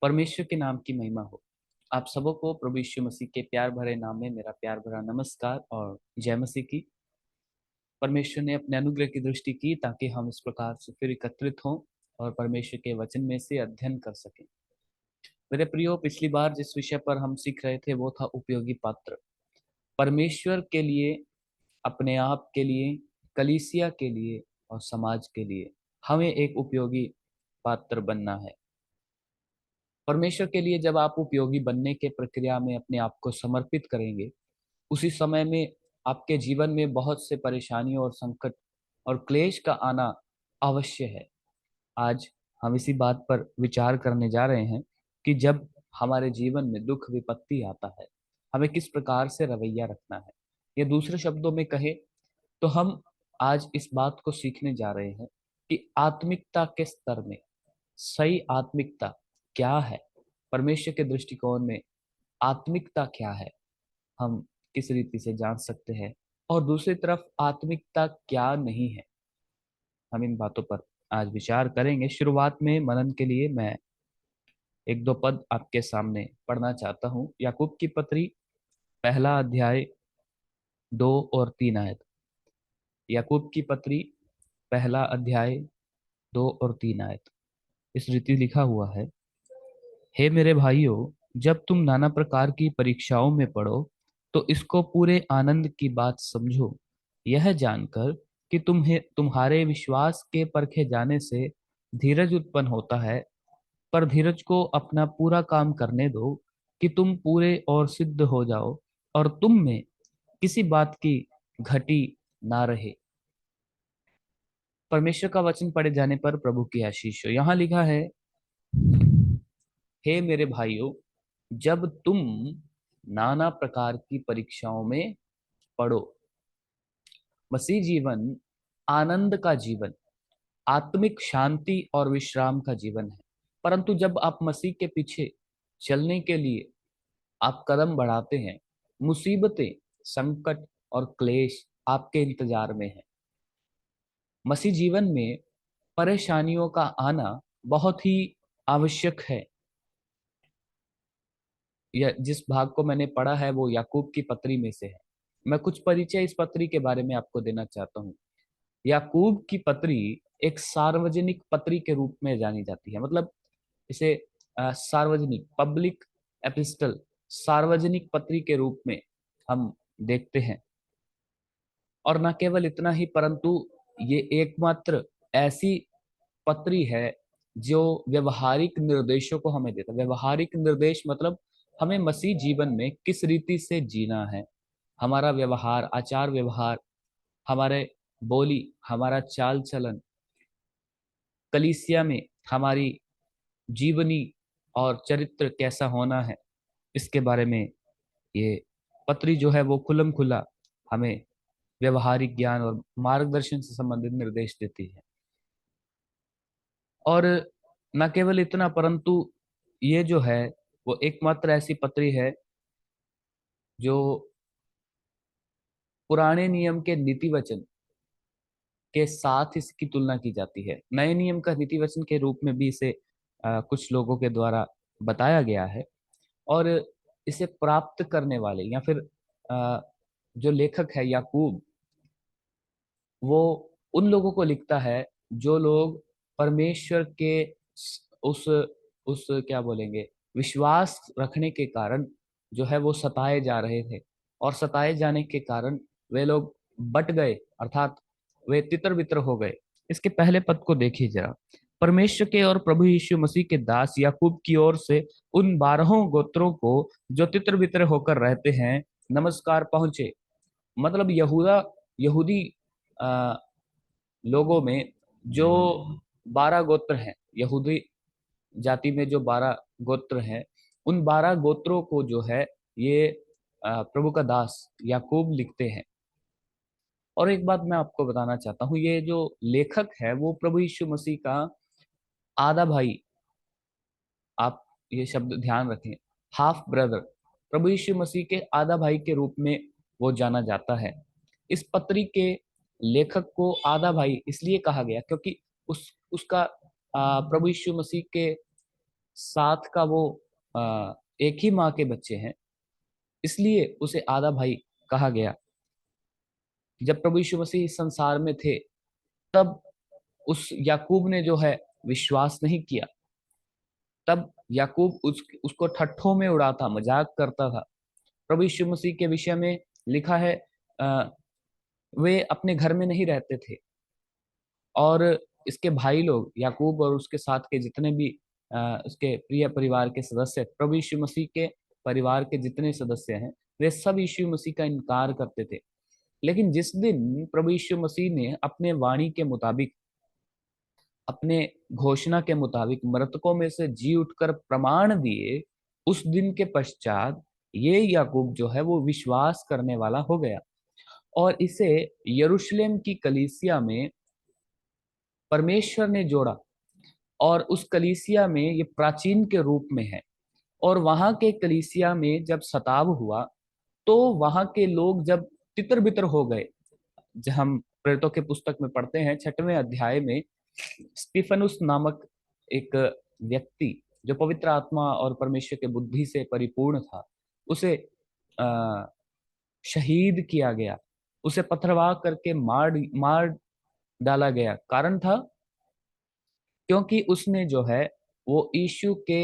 परमेश्वर के नाम की महिमा हो। आप सबों को प्रभु यीशु मसीह के प्यार भरे नाम में मेरा प्यार भरा नमस्कार और जय मसीह की। परमेश्वर ने अपने अनुग्रह की दृष्टि की ताकि हम इस प्रकार से फिर एकत्रित हों और परमेश्वर के वचन में से अध्ययन कर सकें। मेरे प्रियो, पिछली बार जिस विषय पर हम सीख रहे थे वो था उपयोगी पात्र। परमेश्वर के लिए, अपने आप के लिए, कलीसिया के लिए और समाज के लिए हमें एक उपयोगी पात्र बनना है। परमेश्वर के लिए जब आप उपयोगी बनने के प्रक्रिया में अपने आप को समर्पित करेंगे, उसी समय में आपके जीवन में बहुत से परेशानियों और संकट और क्लेश का आना अवश्य है। आज हम इसी बात पर विचार करने जा रहे हैं कि जब हमारे जीवन में दुख विपत्ति आता है, हमें किस प्रकार से रवैया रखना है। ये दूसरे शब्दों में कहे तो हम आज इस बात को सीखने जा रहे हैं कि आत्मिकता के स्तर में सही आत्मिकता क्या है, परमेश्वर के दृष्टिकोण में आत्मिकता क्या है, हम किस रीति से जान सकते हैं, और दूसरी तरफ आत्मिकता क्या नहीं है। हम इन बातों पर आज विचार करेंगे। शुरुआत में मनन के लिए मैं एक दो पद आपके सामने पढ़ना चाहता हूँ। याकूब की पत्री पहला अध्याय 2 और 3 आयत। याकूब की पत्री पहला अध्याय 2 और 3 आयत इस रीति लिखा हुआ है। हे मेरे भाइयों, जब तुम नाना प्रकार की परीक्षाओं में पड़ो तो इसको पूरे आनंद की बात समझो, यह जानकर कि तुम्हारे विश्वास के परखे जाने से धीरज उत्पन्न होता है। पर धीरज को अपना पूरा काम करने दो कि तुम पूरे और सिद्ध हो जाओ और तुम में किसी बात की घटी ना रहे। परमेश्वर का वचन पढ़े जाने पर प्रभु की आशीष हो। यहाँ लिखा है, हे मेरे भाइयों, जब तुम नाना प्रकार की परीक्षाओं में पड़ो। मसीह जीवन आनंद का जीवन, आत्मिक शांति और विश्राम का जीवन है। परंतु जब आप मसीह के पीछे चलने के लिए आप कदम बढ़ाते हैं, मुसीबतें, संकट और क्लेश आपके इंतजार में है। मसीह जीवन में परेशानियों का आना बहुत ही आवश्यक है। यह जिस भाग को मैंने पढ़ा है वो याकूब की पत्री में से है। मैं कुछ परिचय इस पत्री के बारे में आपको देना चाहता हूँ। याकूब की पत्री एक सार्वजनिक पत्री के रूप में जानी जाती है। मतलब इसे सार्वजनिक, पब्लिक एपिस्टल, सार्वजनिक पत्री के रूप में हम देखते हैं। और न केवल इतना ही, परंतु ये एकमात्र ऐसी पत्री है जो व्यवहारिक निर्देशों को हमें देता है। व्यवहारिक निर्देश मतलब हमें मसीह जीवन में किस रीति से जीना है, हमारा व्यवहार, आचार व्यवहार, हमारे बोली, हमारा चाल चलन, कलीसिया में हमारी जीवनी और चरित्र कैसा होना है, इसके बारे में ये पत्री जो है वो खुल्लम खुला हमें व्यवहारिक ज्ञान और मार्गदर्शन से संबंधित निर्देश देती है। और न केवल इतना, परंतु ये जो है वो एकमात्र ऐसी पत्री है जो पुराने नियम के नीति वचन के साथ इसकी तुलना की जाती है। नए नियम का नीति वचन के रूप में भी इसे कुछ लोगों के द्वारा बताया गया है। और इसे प्राप्त करने वाले या फिर अ, जो लेखक है याकूब, वो उन लोगों को लिखता है जो लोग परमेश्वर के उस क्या बोलेंगे, विश्वास रखने के कारण जो है वो सताए जा रहे थे, और सताए जाने के कारण वे लोग बट गए, अर्थात वे तितर बितर हो गए। इसके पहले पद को देखिए जरा। परमेश्वर के और प्रभु यीशु मसीह के दास याकूब की ओर से उन 12 गोत्रों को जो तितर बितर होकर रहते हैं, नमस्कार पहुंचे। मतलब यहूदी अ, लोगों में जो 12 गोत्र हैं, यहूदी जाति में जो 12 गोत्र हैं, उन 12 गोत्रों को जो है ये प्रभु का दास याकूब लिखते हैं। और एक बात मैं आपको बताना चाहता हूँ, ये जो लेखक है वो प्रभु यीशु मसीह का आधा भाई, आप ये शब्द ध्यान रखें, हाफ ब्रदर, प्रभु यीशु मसीह के आधा भाई के रूप में वो जाना जाता है। इस पत्री के लेखक को आधा भाई इसलिए कहा गया क्योंकि उसका प्रभु यीशु मसीह के साथ का वो एक ही माँ के बच्चे हैं, इसलिए उसे आधा भाई कहा गया। जब प्रभु यीशु मसीह इस संसार में थे, तब उस याकूब ने जो है विश्वास नहीं किया। तब याकूब उसको ठट्ठों में उड़ाता, मजाक करता था। प्रभु यीशु मसीह के विषय में लिखा है, अ, वे अपने घर में नहीं रहते थे, और इसके भाई लोग याकूब और उसके साथ के जितने भी उसके प्रिय परिवार के सदस्य, प्रभु यीशु मसीह के परिवार के जितने सदस्य हैं, वे सब यीशु मसीह का इनकार करते थे। लेकिन जिस दिन प्रभु यीशु मसीह ने अपने वाणी के मुताबिक, अपने घोषणा के मुताबिक मृतकों में से जी उठकर प्रमाण दिए, उस दिन के पश्चात ये याकूब जो है वो विश्वास करने वाला हो गया, और इसे यरूशलेम की कलीसिया में परमेश्वर ने जोड़ा। और उस कलीसिया में ये प्राचीन के रूप में है। और वहां के कलीसिया में जब सताव हुआ, तो वहां के लोग जब तितर बितर हो गए, जब हम प्रेरितों के पुस्तक में पढ़ते हैं 6वें अध्याय में, स्टीफनुस नामक एक व्यक्ति जो पवित्र आत्मा और परमेश्वर के बुद्धि से परिपूर्ण था, उसे आ, शहीद किया गया। उसे पथरवाह करके मार मार डाला गया। कारण था क्योंकि उसने जो है वो यीशु के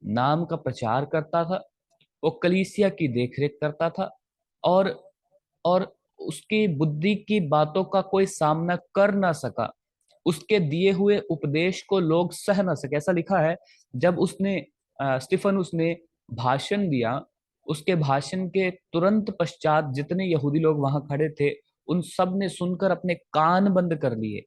नाम का प्रचार करता था, वो कलीसिया की देखरेख करता था, और और उसकी बुद्धि की बातों का कोई सामना कर ना सका। उसके दिए हुए उपदेश को लोग सह ना सके। ऐसा लिखा है, जब उसने स्टीफन उसने भाषण दिया, उसके भाषण के तुरंत पश्चात जितने यहूदी लोग वहां खड़े थे, उन सब ने सुनकर अपने कान बंद कर लिए,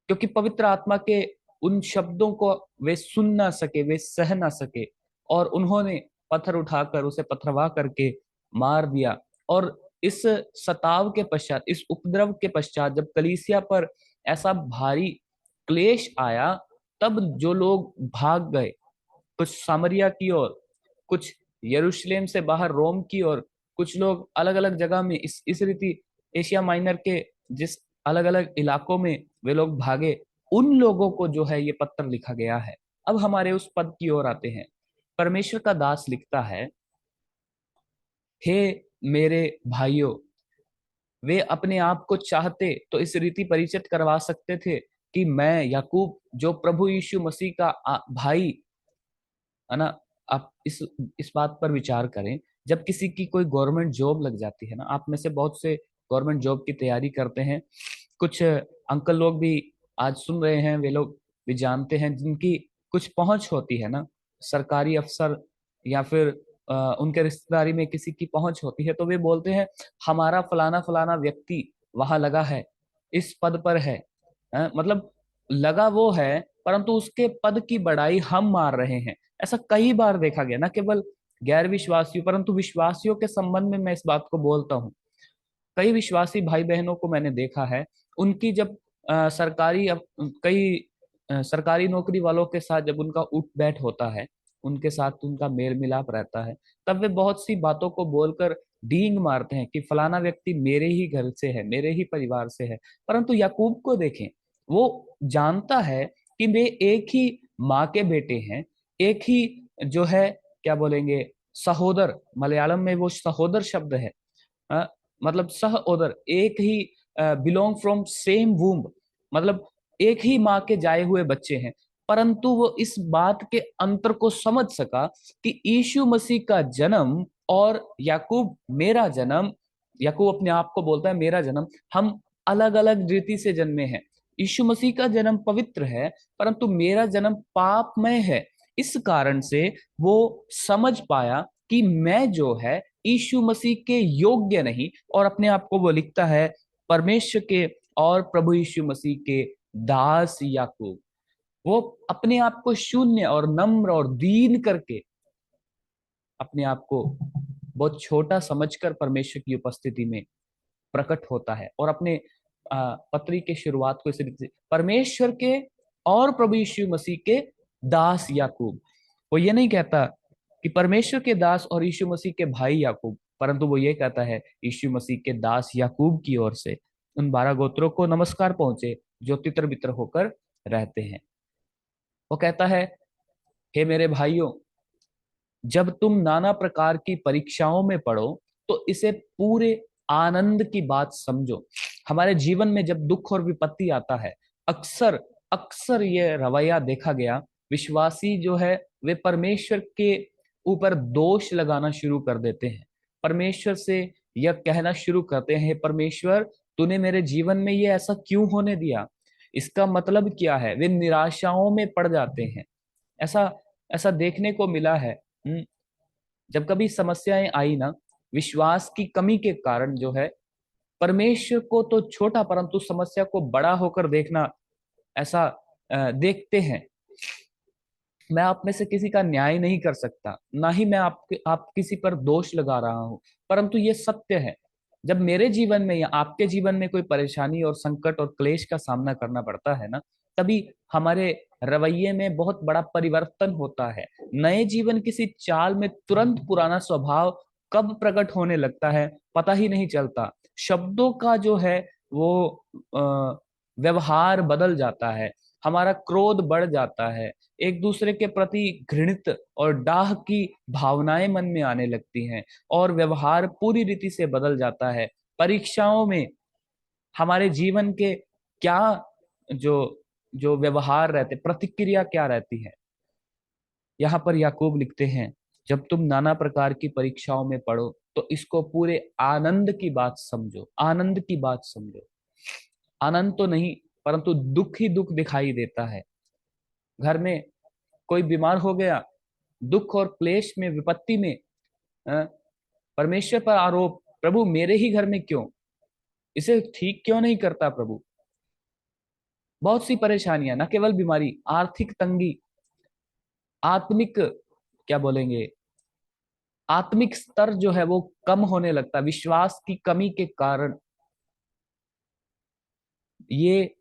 क्योंकि पवित्र आत्मा के उन शब्दों को वे सुन ना सके, वे सह ना सके, और उन्होंने पत्थर उठाकर उसे पथरवाह करके मार दिया। और इस सताव के पश्चात, इस उपद्रव के पश्चात, जब कलीसिया पर ऐसा भारी क्लेश आया, तब जो लोग भाग गए, कुछ सामरिया की ओर, कुछ यरूशलेम से बाहर रोम की ओर, कुछ लोग अलग अलग जगह में, इस रीति एशिया माइनर के जिस अलग अलग इलाकों में वे लोग भागे, उन लोगों को जो है ये पत्र लिखा गया है। अब हमारे उस पद की ओर आते हैं। परमेश्वर का दास लिखता है, हे मेरे भाइयों, वे अपने आप को चाहते तो इस रीति परिचित करवा सकते थे कि मैं याकूब, जो प्रभु यीशु मसीह का भाई है ना। आप इस बात पर विचार करें, जब किसी की कोई गवर्नमेंट जॉब लग जाती है ना, आप में से बहुत से गवर्नमेंट जॉब की तैयारी करते हैं, कुछ अंकल लोग भी आज सुन रहे हैं, वे लोग भी जानते हैं, जिनकी कुछ पहुंच होती है ना, सरकारी अफसर या फिर उनके रिश्तेदारी में किसी की पहुंच होती है, तो वे बोलते हैं हमारा फलाना फलाना व्यक्ति वहां लगा है, इस पद पर है। मतलब लगा वो है, परंतु उसके पद की बड़ाई हम मार रहे हैं। ऐसा कई बार देखा गया, ना केवल गैर विश्वासियों परंतु विश्वासियों के संबंध में मैं इस बात को बोलता हूँ। कई विश्वासी भाई बहनों को मैंने देखा है, उनकी जब कई सरकारी नौकरी वालों के साथ जब उनका उठ बैठ होता है, उनके साथ उनका मेल मिलाप रहता है, तब वे बहुत सी बातों को बोलकर डींग मारते हैं कि फलाना व्यक्ति मेरे ही घर से है, मेरे ही परिवार से है। परंतु याकूब को देखें, वो जानता है कि वे एक ही माँ के बेटे हैं, एक ही जो है क्या बोलेंगे सहोदर, मलयालम में वो सहोदर शब्द है, अ, मतलब सहोदर, एक ही बिलोंग फ्रॉम सेम वूम्ब, मतलब एक ही माँ के जाए हुए बच्चे हैं। परंतु वो इस बात के अंतर को समझ सका कि यीशु मसीह का जन्म और याकूब मेरा जन्म, याकूब अपने आप को बोलता है मेरा जन्म, हम अलग अलग रीति से जन्मे हैं। यीशु मसीह का जन्म पवित्र है, परंतु मेरा जन्म पापमय है। इस कारण से वो समझ पाया कि मैं जो है यीशु मसीह के योग्य नहीं, और अपने आप को वो लिखता है परमेश्वर के और प्रभु यीशु मसीह के दास याकूब। वो अपने आप को शून्य और नम्र और दीन करके, अपने आप को बहुत छोटा समझकर परमेश्वर की उपस्थिति में प्रकट होता है, और अपने पत्री के शुरुआत को इस रीति से, परमेश्वर के और प्रभु यीशु मसीह के दास याकूब। वो ये नहीं कहता कि परमेश्वर के दास और यीशु मसीह के भाई याकूब, परंतु वो ये कहता है यीशु मसीह के दास याकूब की ओर से उन 12 गोत्रों को नमस्कार पहुंचे जो तितर बितर होकर रहते हैं। वो कहता है हे मेरे भाइयों, जब तुम नाना प्रकार की परीक्षाओं में पड़ो तो इसे पूरे आनंद की बात समझो। हमारे जीवन में जब दुख और विपत्ति आता है, अक्सर अक्सर ये रवैया देखा गया, विश्वासी जो है वे परमेश्वर के ऊपर दोष लगाना शुरू कर देते हैं। परमेश्वर से यह कहना शुरू करते हैं, परमेश्वर तूने मेरे जीवन में ये ऐसा क्यों होने दिया, इसका मतलब क्या है। वे निराशाओं में पड़ जाते हैं। ऐसा ऐसा देखने को मिला है। जब कभी समस्याएं आई ना, विश्वास की कमी के कारण जो है, परमेश्वर को तो छोटा परंतु समस्या को बड़ा होकर देखना, ऐसा देखते हैं। मैं आप में से किसी का न्याय नहीं कर सकता, ना ही मैं आप किसी पर दोष लगा रहा हूं, परंतु ये सत्य है। जब मेरे जीवन में या आपके जीवन में कोई परेशानी और संकट और क्लेश का सामना करना पड़ता है ना, तभी हमारे रवैये में बहुत बड़ा परिवर्तन होता है। नए जीवन किसी चाल में तुरंत पुराना स्वभाव कब प्रकट होने लगता है पता ही नहीं चलता। शब्दों का जो है वो व्यवहार बदल जाता है, हमारा क्रोध बढ़ जाता है, एक दूसरे के प्रति घृणित और डाह की भावनाएं मन में आने लगती हैं, और व्यवहार पूरी रीति से बदल जाता है। परीक्षाओं में हमारे जीवन के क्या जो जो व्यवहार रहते, प्रतिक्रिया क्या रहती है। यहाँ पर याकूब लिखते हैं, जब तुम नाना प्रकार की परीक्षाओं में पढ़ो तो इसको पूरे आनंद की बात समझो। आनंद की बात समझो। आनंद तो नहीं, परंतु दुख ही दुख दिखाई देता है। घर में कोई बीमार हो गया, दुख और क्लेश में, विपत्ति में, अ, परमेश्वर पर आरोप, प्रभु मेरे ही घर में क्यों, इसे ठीक क्यों नहीं करता प्रभु। बहुत सी परेशानियां, न केवल बीमारी, आर्थिक तंगी, आत्मिक, क्या बोलेंगे, आत्मिक स्तर जो है वो कम होने लगता है विश्वास की कमी के कारण। ये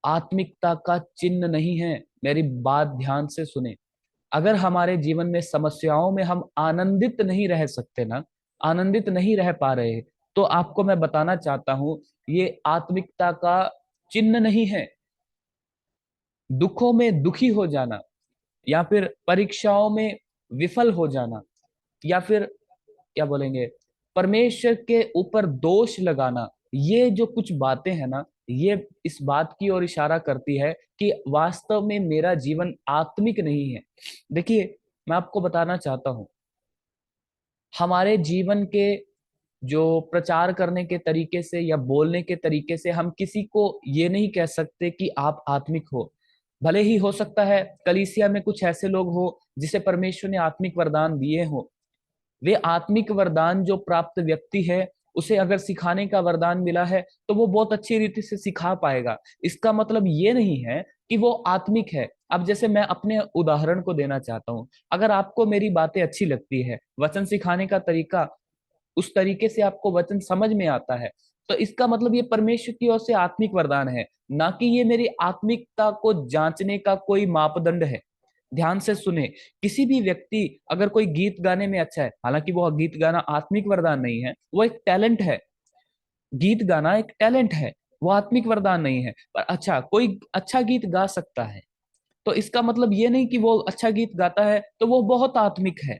आत्मिकता का चिन्ह नहीं है। मेरी बात ध्यान से सुने। अगर हमारे जीवन में समस्याओं में हम आनंदित नहीं रह सकते ना, आनंदित नहीं रह पा रहे, तो आपको मैं बताना चाहता हूं, ये आत्मिकता का चिन्ह नहीं है। दुखों में दुखी हो जाना, या फिर परीक्षाओं में विफल हो जाना, या फिर क्या बोलेंगे, परमेश्वर के ऊपर दोष लगाना, ये जो कुछ बातें हैं ना, ये इस बात की ओर इशारा करती है कि वास्तव में मेरा जीवन आत्मिक नहीं है। देखिए, मैं आपको बताना चाहता हूं, हमारे जीवन के जो प्रचार करने के तरीके से या बोलने के तरीके से हम किसी को ये नहीं कह सकते कि आप आत्मिक हो। भले ही हो सकता है कलीसिया में कुछ ऐसे लोग हो जिसे परमेश्वर ने आत्मिक वरदान दिए हो, वे आत्मिक वरदान जो प्राप्त व्यक्ति है, उसे अगर सिखाने का वरदान मिला है तो वो बहुत अच्छी रीति से सिखा पाएगा। इसका मतलब ये नहीं है कि वो आत्मिक है। अब जैसे मैं अपने उदाहरण को देना चाहता हूँ, अगर आपको मेरी बातें अच्छी लगती है, वचन सिखाने का तरीका, उस तरीके से आपको वचन समझ में आता है, तो इसका मतलब ये परमेश्वर की ओर से आत्मिक वरदान है, ना कि ये मेरी आत्मिकता को जांचने का कोई मापदंड है। ध्यान से सुने, किसी भी व्यक्ति अगर कोई गीत गाने में अच्छा है, हालांकि वो गीत गाना आत्मिक वरदान नहीं है, वो एक टैलेंट है। गीत गाना एक टैलेंट है, वो आत्मिक वरदान नहीं है। पर अच्छा, कोई अच्छा गीत गा सकता है, तो इसका मतलब ये नहीं कि वो अच्छा गीत गाता है तो वो बहुत आत्मिक है।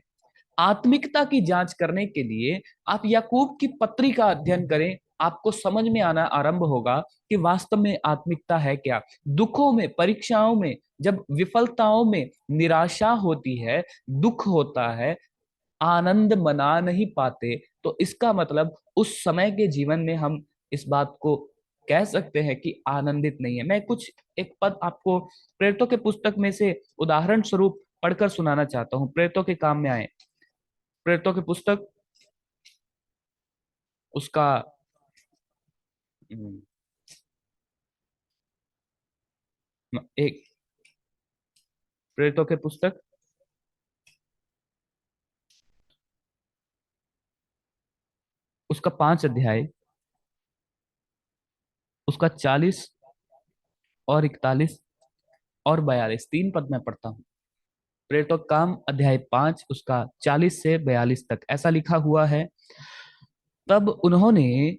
आत्मिकता की जांच करने के लिए आप याकूब की पत्री का अध्ययन करें, आपको समझ में आना आरंभ होगा कि वास्तव में आत्मिकता है क्या। दुखों में, परीक्षाओं में, जब विफलताओं में निराशा होती है, दुख होता है, आनंद मना नहीं पाते, तो इसका मतलब उस समय के जीवन में हम इस बात को कह सकते हैं कि आनंदित नहीं है। मैं कुछ एक पद आपको प्रेरितों के पुस्तक में से उदाहरण स्वरूप पढ़कर सुनाना चाहता हूँ, प्रेरितों के काम में आए। प्रेरितों की पुस्तक, उसका एक, प्रेरितों के पुस्तक उसका 5 अध्याय, उसका 40 और 41 और 42, 3 पद मैं पढ़ता हूँ। प्रेरितों का काम अध्याय 5 उसका 40 से 42 तक ऐसा लिखा हुआ है। तब उन्होंने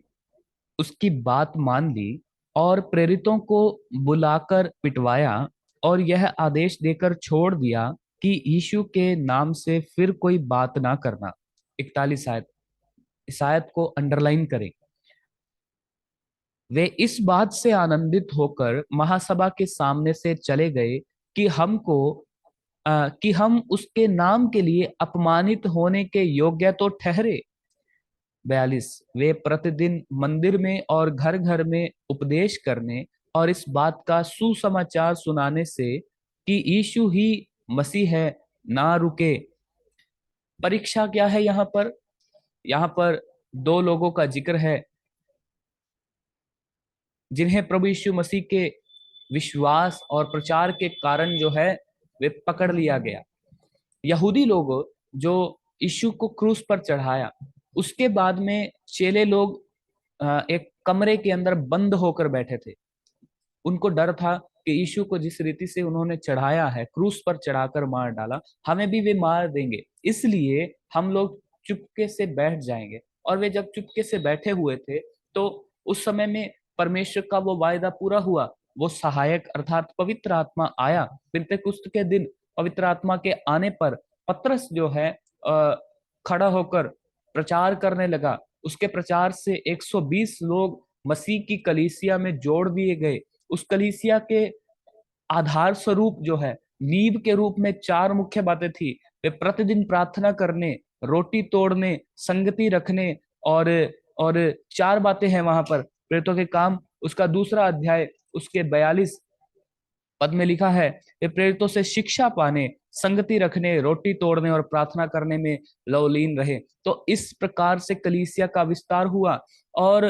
उसकी बात मान ली और प्रेरितों को बुलाकर पिटवाया और यह आदेश देकर छोड़ दिया कि यीशु के नाम से फिर कोई बात ना करना। 41 आयत, इस आयत को अंडरलाइन करें। वे इस बात से आनंदित होकर महासभा के सामने से चले गए कि कि हम उसके नाम के लिए अपमानित होने के योग्य तो ठहरे। 42, वे प्रतिदिन मंदिर में और घर घर में उपदेश करने और इस बात का सुसमाचार सुनाने से कि यीशु ही मसीह है, ना रुके। परीक्षा क्या है यहाँ पर? यहाँ पर दो लोगों का जिक्र है जिन्हें प्रभु यीशु मसीह के विश्वास और प्रचार के कारण जो है वे पकड़ लिया गया। यहूदी लोग जो यीशु को क्रूस पर चढ़ाया, उसके बाद में चेले लोग एक कमरे के अंदर बंद होकर बैठे थे। उनको डर था कि यीशु को जिस रीति से उन्होंने चढ़ाया है, क्रूस पर चढ़ाकर मार डाला, हमें भी वे मार देंगे, इसलिए हम लोग चुपके से बैठ जाएंगे। और वे जब चुपके से बैठे हुए थे तो उस समय में परमेश्वर का वो वायदा पूरा हुआ। वो सहायक अर्थात पवित्र आत्मा आया। पिंतेकुस्त के दिन पवित्र आत्मा के आने पर पतरस जो है खड़ा होकर प्रचार करने लगा। उसके प्रचार से 120 लोग मसीह की कलीसिया में जोड़ दिए गए। उस कलीसिया के आधार स्वरूप जो है, नींव के रूप में चार मुख्य बातें थी। वे प्रतिदिन प्रार्थना करने, रोटी तोड़ने, संगति रखने और चार बातें हैं वहां पर। प्रेरितों के काम उसका दूसरा अध्याय उसके 42 पद में लिखा है, वे प्रेरितों से शिक्षा पाने, संगति रखने, रोटी तोड़ने और प्रार्थना करने में लवलीन रहे। तो इस प्रकार से कलीसिया का विस्तार हुआ और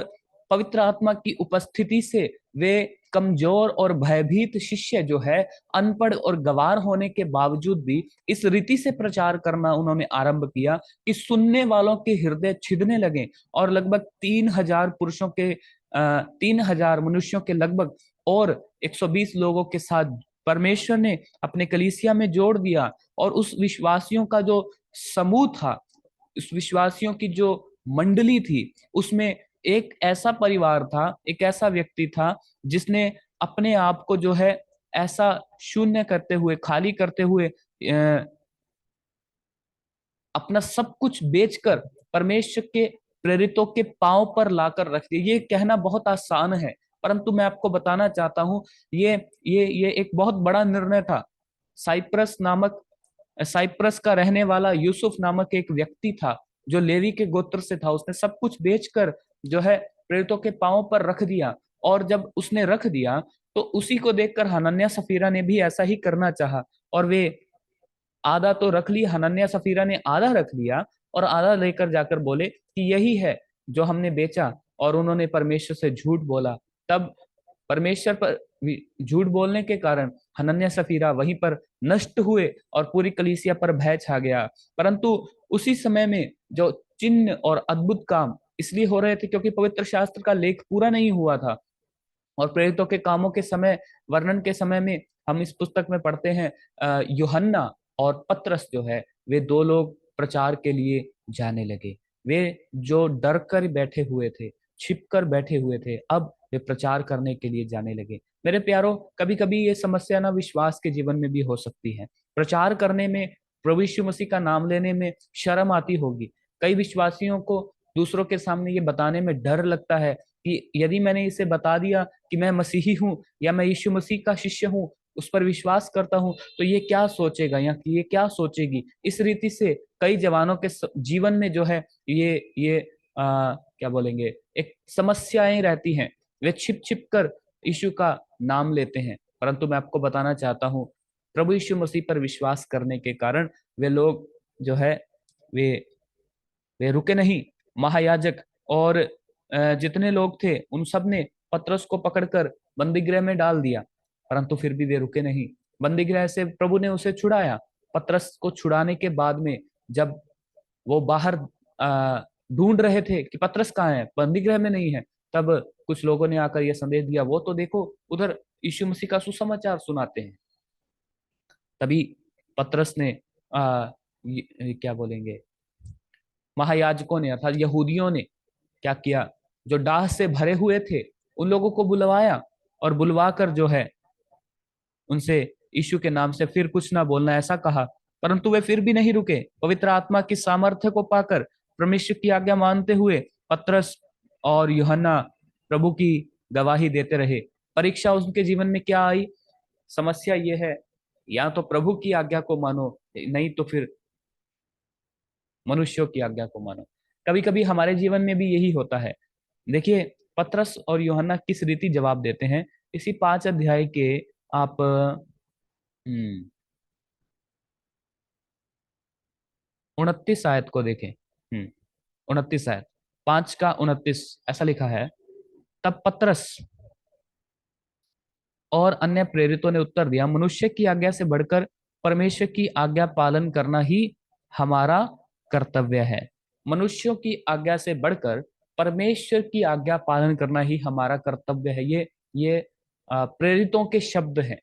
पवित्र आत्मा की उपस्थिति से वे कमजोर और भयभीत शिष्य जो है, अनपढ़ और गवार होने के बावजूद भी इस रीति से प्रचार करना उन्होंने आरंभ किया कि सुनने वालों के हृदय छिदने लगे और लगभग 3000 पुरुषों के 3000 मनुष्यों के लगभग और 120 लोगों के साथ परमेश्वर ने अपने कलीसिया में जोड़ दिया। और उस विश्वासियों का जो समूह था, उस विश्वासियों की जो मंडली थी, उसमें एक ऐसा परिवार था, एक ऐसा व्यक्ति था जिसने अपने आप को जो है ऐसा शून्य करते हुए, खाली करते हुए, अपना सब कुछ बेचकर परमेश्वर के प्रेरितों के पांव पर लाकर रख दिया। ये कहना बहुत आसान है, परंतु मैं आपको बताना चाहता हूं ये एक बहुत बड़ा निर्णय था। साइप्रस का रहने वाला यूसुफ नामक एक व्यक्ति था जो लेवी के गोत्र से था। उसने सब कुछ बेचकर जो है प्रेरितों के पांव पर रख दिया। और जब उसने रख दिया तो उसी को देखकर हनन्याह सफीरा ने भी ऐसा ही करना चाहा और वे आधा तो रख लिया, हनन्याह सफीरा ने आधा रख लिया और आधा लेकर जाकर बोले कि यही है जो हमने बेचा। और उन्होंने परमेश्वर से झूठ बोला। तब परमेश्वर पर झूठ बोलने के कारण हनन्याह सफीरा वहीं पर नष्ट हुए और पूरी कलीसिया पर भय छा गया। परंतु उसी समय में जो चिन्ह और अद्भुत काम इसलिए हो रहे थे क्योंकि पवित्र शास्त्र का लेख पूरा नहीं हुआ था। और प्रेरितों के कामों के समय, वर्णन के समय में हम इस पुस्तक में पढ़ते हैं यूहन्ना और पतरस जो है वे दो लोग प्रचार के लिए जाने लगे। वे जो डर कर बैठे हुए थे, छिप कर बैठे हुए थे, अब वे प्रचार करने के लिए जाने लगे। मेरे प्यारो, कभी कभी ये समस्या ना विश्वास के जीवन में भी हो सकती है। प्रचार करने में, प्रभु यीशु मसीह का नाम लेने में शर्म आती होगी। कई विश्वासियों को दूसरों के सामने ये बताने में डर लगता है कि यदि मैंने इसे बता दिया कि मैं मसीही हूँ या मैं यीशु मसीह का शिष्य हूँ, उस पर विश्वास करता हूँ, तो ये क्या सोचेगा या ये क्या सोचेगी। इस रीति से कई जवानों के जीवन में जो है ये क्या बोलेंगे, एक समस्याएं रहती हैं। वे छिप छिप कर यीशु का नाम लेते हैं। परंतु मैं आपको बताना चाहता हूँ, प्रभु यीशु मसीह पर विश्वास करने के कारण वे लोग जो है वे वे रुके नहीं। महायाजक और जितने लोग थे उन सब ने पतरस को पकड़कर बंदीगृह में डाल दिया, परंतु फिर भी वे रुके नहीं। बंदीगृह से प्रभु ने उसे छुड़ाया। पतरस को छुड़ाने के बाद में जब वो बाहर ढूंढ रहे थे कि पतरस कहाँ है, बंदीगृह में नहीं है, तब कुछ लोगों ने आकर यह संदेश दिया, वो तो देखो उधर यीशु मसीह का सुसमाचार सुनाते हैं। तभी पतरस ने क्या बोलेंगे, महायाजकों ने अर्थात यहूदियों ने क्या किया, जो डाह से भरे हुए थे उन लोगों को बुलवाया और बुलवा कर जो है उनसे यीशु के नाम से फिर कुछ ना बोलना ऐसा कहा। परंतु वे फिर भी नहीं रुके। पवित्र आत्मा की सामर्थ्य को पाकर परमेश्वर की आज्ञा मानते हुए पतरस और यूहन्ना प्रभु की गवाही देते रहे। परीक्षा उनके जीवन में क्या आई? समस्या ये है, या तो प्रभु की आज्ञा को मानो, नहीं तो फिर मनुष्यों की आज्ञा को मानो। कभी कभी हमारे जीवन में भी यही होता है। देखिए, पतरस और यूहन्ना किस रीति जवाब देते हैं। इसी 5 अध्याय के आप 29 आयत को देखें। 29 आयत, 5 का 29 ऐसा लिखा है, तब पतरस और अन्य प्रेरितों ने उत्तर दिया, मनुष्य की आज्ञा से बढ़कर परमेश्वर की आज्ञा पालन करना ही हमारा कर्तव्य है। मनुष्यों की आज्ञा से बढ़कर परमेश्वर की आज्ञा पालन करना ही हमारा कर्तव्य है। ये प्रेरितों के शब्द हैं।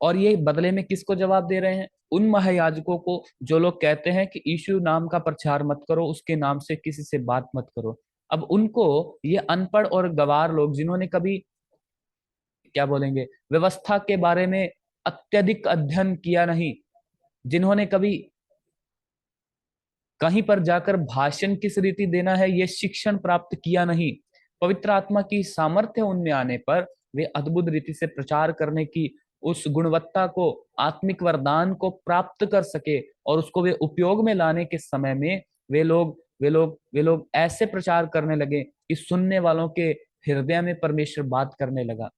और ये बदले में किसको जवाब दे रहे हैं? उन महायाजकों को जो लोग कहते हैं कि यीशु नाम का प्रचार मत करो, उसके नाम से किसी से बात मत करो। अब उनको, ये अनपढ़ और गवार लोग जिन्होंने कभी, क्या बोलेंगे, व्यवस्था के बारे में अत्यधिक अध्ययन किया नहीं, जिन्होंने कभी कहीं पर जाकर भाषण किस रीति देना है ये शिक्षण प्राप्त किया नहीं, पवित्र आत्मा की सामर्थ्य उनमें आने पर वे अद्भुत रीति से प्रचार करने की उस गुणवत्ता को, आत्मिक वरदान को प्राप्त कर सके और उसको वे उपयोग में लाने के समय में वे लोग ऐसे प्रचार करने लगे कि सुनने वालों के हृदय में परमेश्वर बात करने लगा।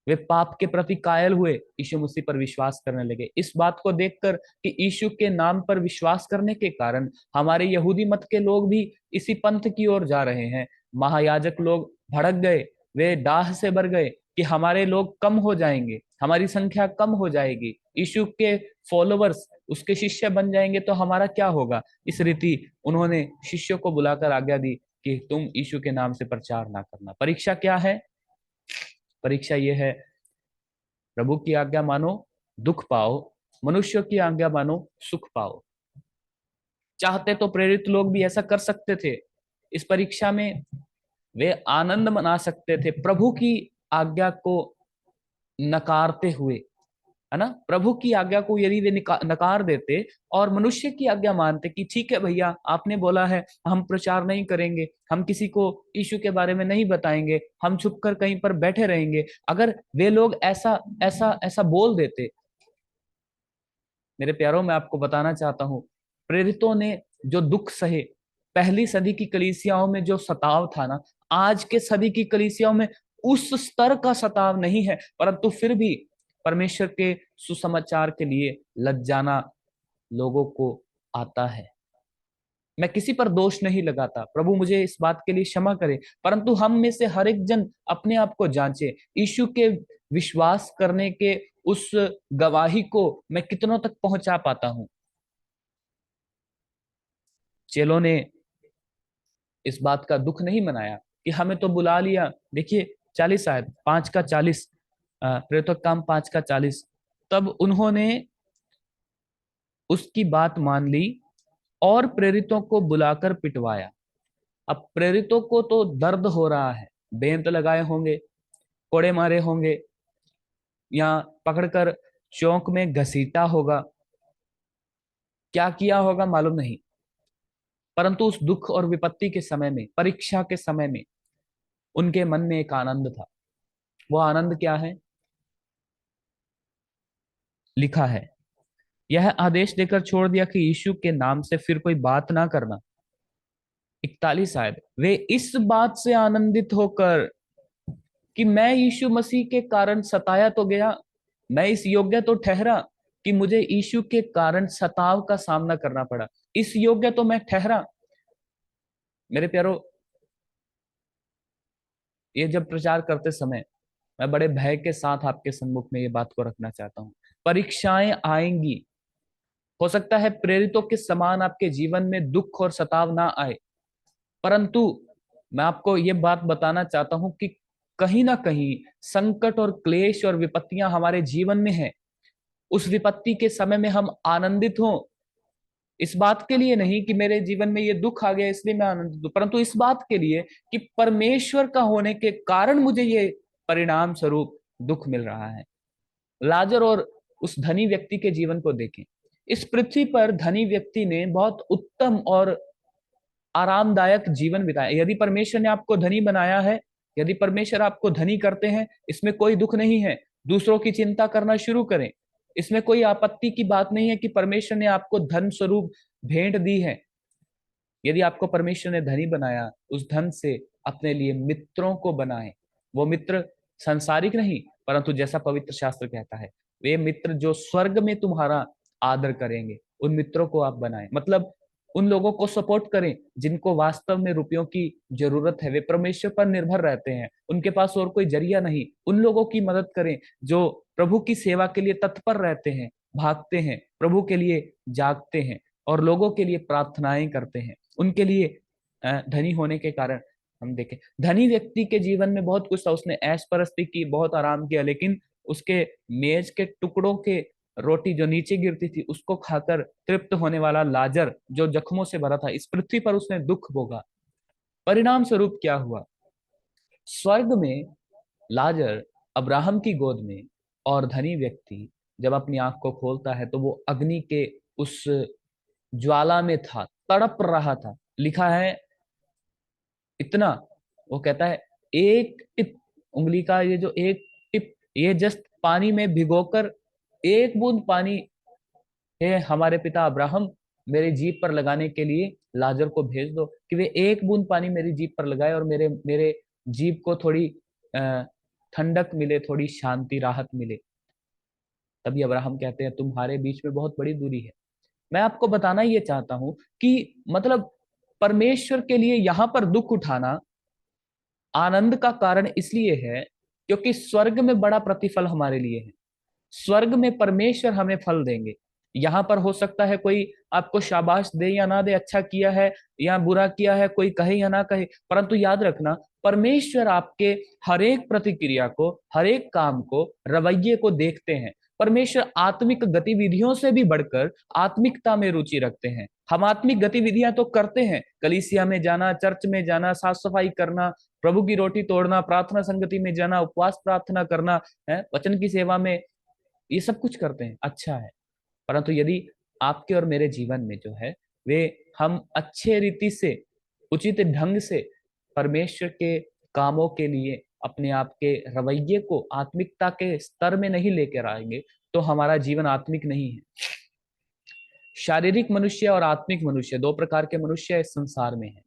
वे पाप के प्रति कायल हुए, यीशु मसीह पर विश्वास करने लगे। इस बात को देखकर कि यीशु के नाम पर विश्वास करने के कारण हमारे यहूदी मत के लोग भी इसी पंथ की ओर जा रहे हैं। महायाजक लोग भड़क गए, वे डाह से भर गए कि हमारे लोग कम हो जाएंगे, हमारी संख्या कम हो जाएगी, यीशु के फॉलोवर्स, उसके शिष्य बन जाएंगे तो हमारा क्या होगा। इस रीति उन्होंने शिष्यों को बुलाकर आज्ञा दी कि तुम यीशु के नाम से प्रचार ना करना। परीक्षा क्या है? परीक्षा ये है, प्रभु की आज्ञा मानो, दुख पाओ, मनुष्य की आज्ञा मानो, सुख पाओ। चाहते तो प्रेरित लोग भी ऐसा कर सकते थे। इस परीक्षा में वे आनंद मना सकते थे प्रभु की आज्ञा को नकारते हुए, है ना। प्रभु की आज्ञा को यदि वे नकार देते और मनुष्य की आज्ञा मानते कि ठीक है भैया, आपने बोला है, हम प्रचार नहीं करेंगे, हम किसी को यीशु के बारे में नहीं बताएंगे, हम छुपकर कहीं पर बैठे रहेंगे, अगर वे लोग ऐसा ऐसा ऐसा बोल देते, मेरे प्यारों, मैं आपको बताना चाहता हूं, प्रेरितों ने जो दुख सहे, पहली सदी की कलीसियाओं में जो सताव था ना, आज के सदी की कलीसियाओं में उस स्तर का सताव नहीं है, परंतु फिर भी परमेश्वर के सुसमाचार के लिए लज्जाना लोगों को आता है। मैं किसी पर दोष नहीं लगाता, प्रभु मुझे इस बात के लिए क्षमा करे, परंतु हम में से हर एक जन अपने आप को जांचे, यीशु के विश्वास करने के उस गवाही को मैं कितनों तक पहुंचा पाता हूं। चेलों ने इस बात का दुख नहीं मनाया कि हमें तो बुला लिया। देखिए 40 आयत, 5 का 40, प्रेरितों का काम 5 का 40, तब उन्होंने उसकी बात मान ली और प्रेरितों को बुलाकर पिटवाया। अब प्रेरितों को तो दर्द हो रहा है, बेंत लगाए होंगे, कोड़े मारे होंगे, या पकड़कर चौक में घसीटा होगा, क्या किया होगा मालूम नहीं, परंतु उस दुख और विपत्ति के समय में, परीक्षा के समय में उनके मन में एक आनंद था। वो आनंद क्या है? लिखा है, यह आदेश देकर छोड़ दिया कि यीशु के नाम से फिर कोई बात ना करना। 41 आयत, वे इस बात से आनंदित होकर कि मैं यीशु मसीह के कारण सताया तो गया, मैं इस योग्य तो ठहरा कि मुझे यीशु के कारण सताव का सामना करना पड़ा, इस योग्य तो मैं ठहरा। मेरे प्यारो, ये जब प्रचार करते समय मैं बड़े भय के साथ आपके सम्मुख में ये बात को रखना चाहता हूं। परीक्षाएं आएंगी, हो सकता है प्रेरितों के समान आपके जीवन में दुख और सताव ना आए, परंतु मैं आपको ये बात बताना चाहता हूं कि कहीं ना कहीं संकट और क्लेश और विपत्तियां हमारे जीवन में है। उस विपत्ति के समय में हम आनंदित हों, इस बात के लिए नहीं कि मेरे जीवन में ये दुख आ गया इसलिए मैं आनंदित हूं, परंतु इस बात के लिए कि परमेश्वर का होने के कारण मुझे ये परिणाम स्वरूप दुख मिल रहा है। लाजर और उस धनी व्यक्ति के जीवन को देखें। इस पृथ्वी पर धनी व्यक्ति ने बहुत उत्तम और आरामदायक जीवन बिताया। यदि परमेश्वर ने आपको धनी बनाया है, यदि परमेश्वर आपको धनी करते हैं, इसमें कोई दुख नहीं है। दूसरों की चिंता करना शुरू करें। इसमें कोई आपत्ति की बात नहीं है कि परमेश्वर ने आपको धन स्वरूप भेंट दी है। यदि आपको परमेश्वर ने धनी बनाया, उस धन से अपने लिए मित्रों को बनाएं। वो मित्र सांसारिक नहीं, परंतु जैसा पवित्र शास्त्र कहता है, वे मित्र जो स्वर्ग में तुम्हारा आदर करेंगे, उन मित्रों को आप बनाएं। मतलब उन लोगों को सपोर्ट करें जिनको वास्तव में रुपयों की जरूरत है, वे परमेश्वर पर निर्भर रहते हैं, उनके पास और कोई जरिया नहीं। उन लोगों की मदद करें जो प्रभु की सेवा के लिए तत्पर रहते हैं, भागते हैं, प्रभु के लिए जागते हैं और लोगों के लिए प्रार्थनाएं करते हैं। उनके लिए धनी होने के कारण हम देखें, धनी व्यक्ति के जीवन में बहुत कुछ था। उसने ऐश परस्ती की, बहुत आराम किया, लेकिन उसके मेज के टुकड़ों के रोटी जो नीचे गिरती थी उसको खाकर तृप्त होने वाला लाजर जो जख्मों से भरा था, इस पृथ्वी पर उसने दुख भोगा। परिणाम स्वरूप क्या हुआ? स्वर्ग में लाजर अब्राहम की गोद में, और धनी व्यक्ति जब अपनी आंख को खोलता है तो वो अग्नि के उस ज्वाला में था, तड़प रहा था। लिखा है इतना, वो कहता है एक टिप उंगली का, ये जो एक टिप, ये जस्ट पानी में भिगोकर एक बूंद पानी है हमारे पिता अब्राहम मेरे जीभ पर लगाने के लिए लाजर को भेज दो, कि वे एक बूंद पानी मेरी जीभ पर लगाए और मेरे मेरे जीभ को थोड़ी ठंडक मिले, थोड़ी शांति राहत मिले। तभी अब्राहम कहते हैं तुम्हारे बीच में बहुत बड़ी दूरी है। मैं आपको बताना ये चाहता हूं कि मतलब परमेश्वर के लिए यहां पर दुख उठाना आनंद का कारण इसलिए है क्योंकि स्वर्ग में बड़ा प्रतिफल हमारे लिए है। स्वर्ग में परमेश्वर हमें फल देंगे। यहाँ पर हो सकता है कोई आपको शाबाश दे या ना दे, अच्छा किया है या बुरा किया है, कोई कहे या ना कहे, परंतु याद रखना परमेश्वर आपके हर एक प्रतिक्रिया को, हर एक काम को, रवैये को देखते हैं। परमेश्वर आत्मिक गतिविधियों से भी बढ़कर आत्मिकता में रुचि रखते हैं। हम आत्मिक गतिविधियां तो करते हैं, कलीसिया में जाना, चर्च में जाना, साफ सफाई करना, प्रभु की रोटी तोड़ना, प्रार्थना संगति में जाना, उपवास प्रार्थना करना है, वचन की सेवा में, ये सब कुछ करते हैं, अच्छा है। परंतु यदि आपके और मेरे जीवन में जो है वे हम अच्छे रीति से, उचित ढंग से परमेश्वर के कामों के लिए अपने आप के रवैये को आत्मिकता के स्तर में नहीं लेकर आएंगे तो हमारा जीवन आत्मिक नहीं है। शारीरिक मनुष्य और आत्मिक मनुष्य, दो प्रकार के मनुष्य इस संसार में है।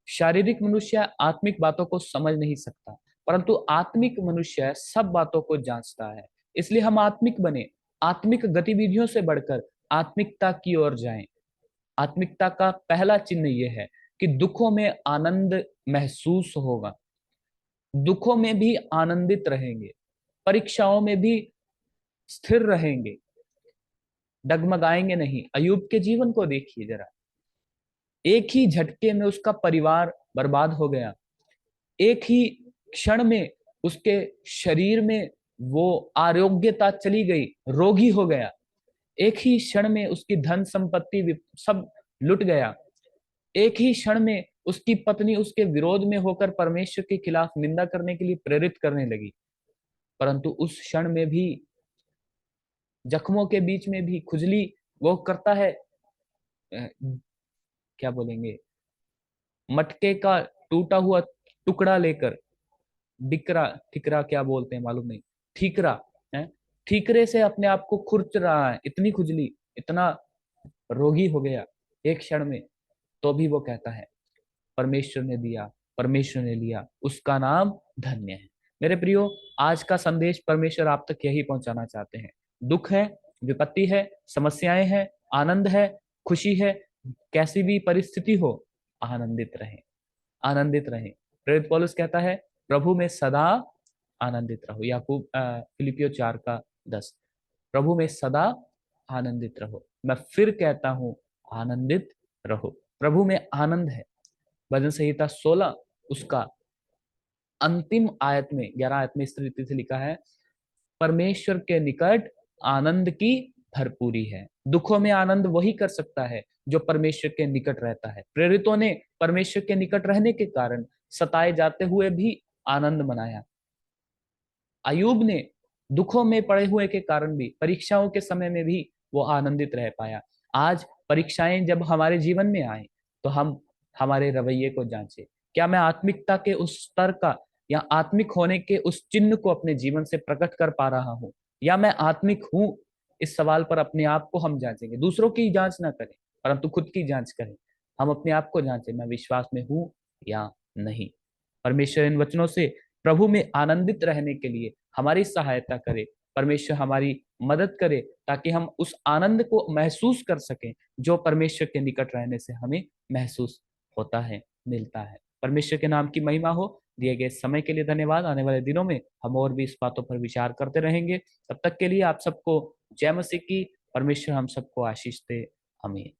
शारीरिक मनुष्य आत्मिक बातों को समझ नहीं सकता, परंतु आत्मिक मनुष्य सब बातों को जांचता है। इसलिए हम आत्मिक बने, आत्मिक गतिविधियों से बढ़कर आत्मिकता की ओर जाएं। आत्मिकता का पहला चिन्ह यह है कि दुखों में आनंद महसूस होगा, दुखों में भी आनंदित रहेंगे, परीक्षाओं में भी स्थिर रहेंगे, डगमगाएंगे नहीं। अयूब के जीवन को देखिए जरा, एक ही झटके में उसका परिवार बर्बाद हो गया, एक ही क्षण में उसके शरीर में वो आरोग्यता चली गई, रोगी हो गया, एक ही क्षण में उसकी धन संपत्ति सब लुट गया, एक ही क्षण में उसकी पत्नी उसके विरोध में होकर परमेश्वर के खिलाफ निंदा करने के लिए प्रेरित करने लगी। परंतु उस क्षण में भी, जख्मों के बीच में भी खुजली वो करता है, क्या बोलेंगे, मटके का टूटा हुआ टुकड़ा लेकर, डिकरा ठिकरा क्या बोलते हैं मालूम नहीं, ठीकरा है, ठीकरे से अपने आप को खुरच रहा है, इतनी खुजली, इतना रोगी हो गया एक क्षण में। तो भी वो कहता है परमेश्वर ने दिया, परमेश्वर ने लिया, उसका नाम धन्य है। मेरे प्रियो, आज का संदेश परमेश्वर आप तक यही पहुंचाना चाहते हैं। दुख है, विपत्ति है, समस्याएं हैं, आनंद है, खुशी है, कैसी भी परिस्थिति हो, आनंदित रहें, आनंदित रहें। प्रेरित पौलुस कहता है प्रभु में सदा आनंदित रहो। याकूब फिलिपियो 4:10, प्रभु में सदा आनंदित रहो। मैं फिर कहता हूं आनंदित रहो। प्रभु में आनंद है। भजन संहिता 16 उसका अंतिम आयत में, 11 आयत में इस तरीके से लिखा है, परमेश्वर के निकट आनंद की भरपूरी है। दुखों में आनंद वही कर सकता है जो परमेश्वर के निकट रहता है। प्रेरितों ने परमेश्वर के निकट रहने के कारण सताए जाते हुए भी आनंद मनाया। अयूब ने दुखों में पड़े हुए के कारण भी, परीक्षाओं के समय में भी वो आनंदित रह पाया। आज परीक्षाएं जब हमारे जीवन में आए तो हम हमारे रवैये को जांचें। क्या मैं आत्मिकता के उस स्तर का या आत्मिक होने के उस चिन्ह को अपने जीवन से प्रकट कर पा रहा हूँ, या मैं आत्मिक हूँ? इस सवाल पर अपने आप को हम जांचेंगे। दूसरों की जांच ना करें, परंतु खुद की जांच करें। हम अपने आप को जांचें, मैं विश्वास में हूँ या नहीं। परमेश्वर इन वचनों से प्रभु में आनंदित रहने के लिए हमारी सहायता करे। परमेश्वर हमारी मदद करे ताकि हम उस आनंद को महसूस कर सकें जो परमेश्वर के निकट रहने से हमें महसूस होता है, मिलता है। परमेश्वर के नाम की महिमा हो। दिए गए समय के लिए धन्यवाद। आने वाले दिनों में हम और भी इस बातों पर विचार करते रहेंगे। तब तक के लिए आप सबको जय मसीह की। परमेश्वर हम सबको आशीष दे। आमीन।